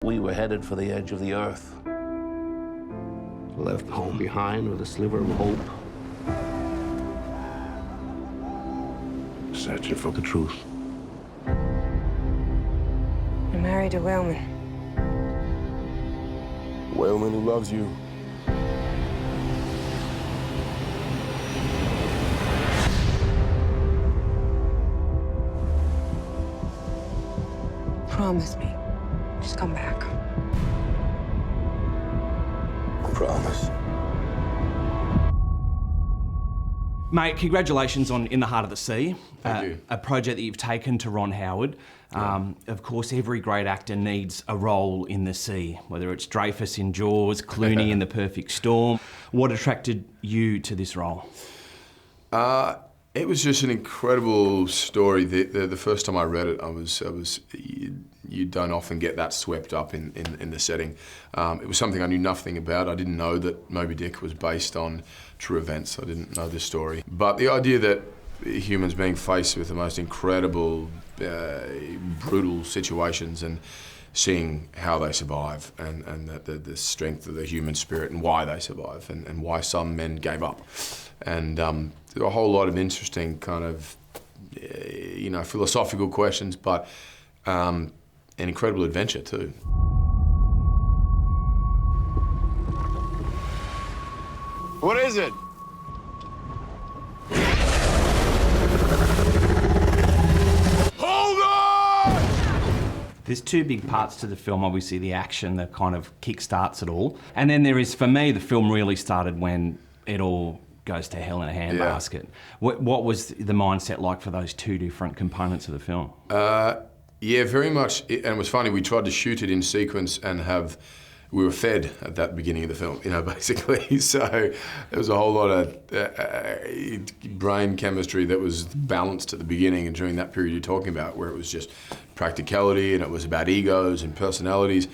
We were headed for the edge of the earth. Left home behind with a sliver of hope. Searching for the truth. You're married to Whaleman. Whaleman who loves you. Promise me. Just come back. Promise. Mate, congratulations on In the Heart of the Sea. Thank you. A project that you've taken to Ron Howard. Of course, every great actor needs a role in the sea, whether it's Dreyfus in Jaws, Clooney in The Perfect Storm. What attracted you to this role? It was just an incredible story. The first time I read it, you don't often get that swept up in the setting. It was something I knew nothing about. I didn't know that Moby Dick was based on true events. I didn't know this story. But the idea that humans being faced with the most incredible, brutal situations and seeing how they survive and the strength of the human spirit and why they survive and why some men gave up. And a whole lot of interesting kind of, philosophical questions, but an incredible adventure too. What is it? Hold on! There's two big parts to the film. Obviously, the action that kind of kick-starts it all. And then there is, for me, the film really started when it all goes to hell in a handbasket. Yeah. What was the mindset like for those two different components of the film? Yeah, very much. And it was funny, we tried to shoot it in sequence and we were fed at that beginning of the film, basically. So there was a whole lot of brain chemistry that was balanced at the beginning and during that period you're talking about, where it was just practicality and it was about egos and personalities.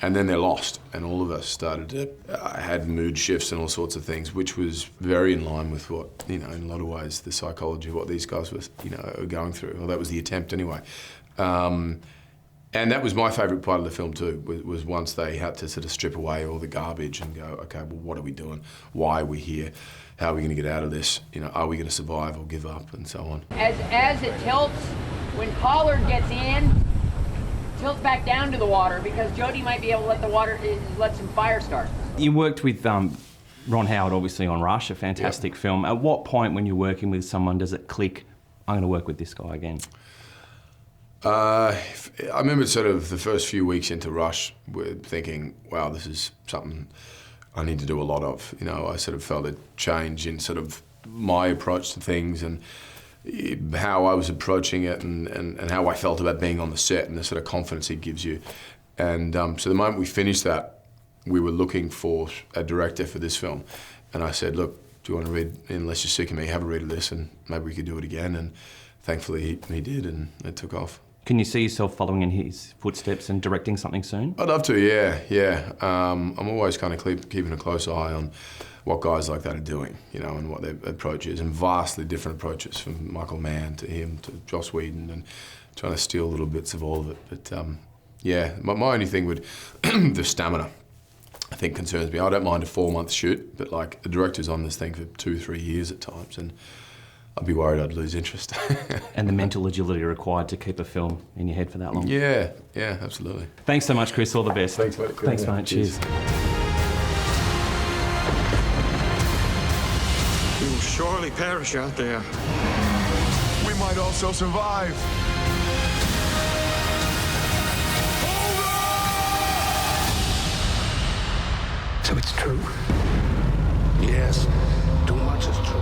And then they're lost, and all of us started to had mood shifts and all sorts of things, which was very in line with what, in a lot of ways, the psychology of what these guys were, were going through. Well, that was the attempt anyway. And that was my favourite part of the film too, was once they had to sort of strip away all the garbage and go, okay, well, what are we doing? Why are we here? How are we going to get out of this? Are we going to survive or give up, and so on. As it tilts, when Pollard gets in, tilt back down to the water because Jody might be able to let some fire start. You worked with Ron Howard, obviously, on Rush, a fantastic film. At what point when you're working with someone does it click, I'm going to work with this guy again? I remember sort of the first few weeks into Rush thinking, wow, this is something I need to do a lot of. I sort of felt a change in sort of my approach to things and how I was approaching it and how I felt about being on the set and the sort of confidence it gives you. And so the moment we finished that, we were looking for a director for this film. And I said, look, do you want to read, unless you're sick of me, have a read of this and maybe we could do it again. And thankfully he did, and it took off. Can you see yourself following in his footsteps and directing something soon? I'd love to, yeah. I'm always kind of keeping a close eye on what guys like that are doing, and what their approach is, and vastly different approaches from Michael Mann to him to Joss Whedon, and trying to steal little bits of all of it. But yeah, my only thing would, the stamina, I think concerns me. I don't mind a 4-month shoot, but like the director's on this thing for 2-3 years at times, and I'd be worried I'd lose interest. And the mental agility required to keep a film in your head for that long. Yeah, absolutely. Thanks so much, Chris. All the best. Thanks, mate. Thanks, mate. Cheers. We will surely perish out there. We might also survive. So it's true. Yes. Too much is true.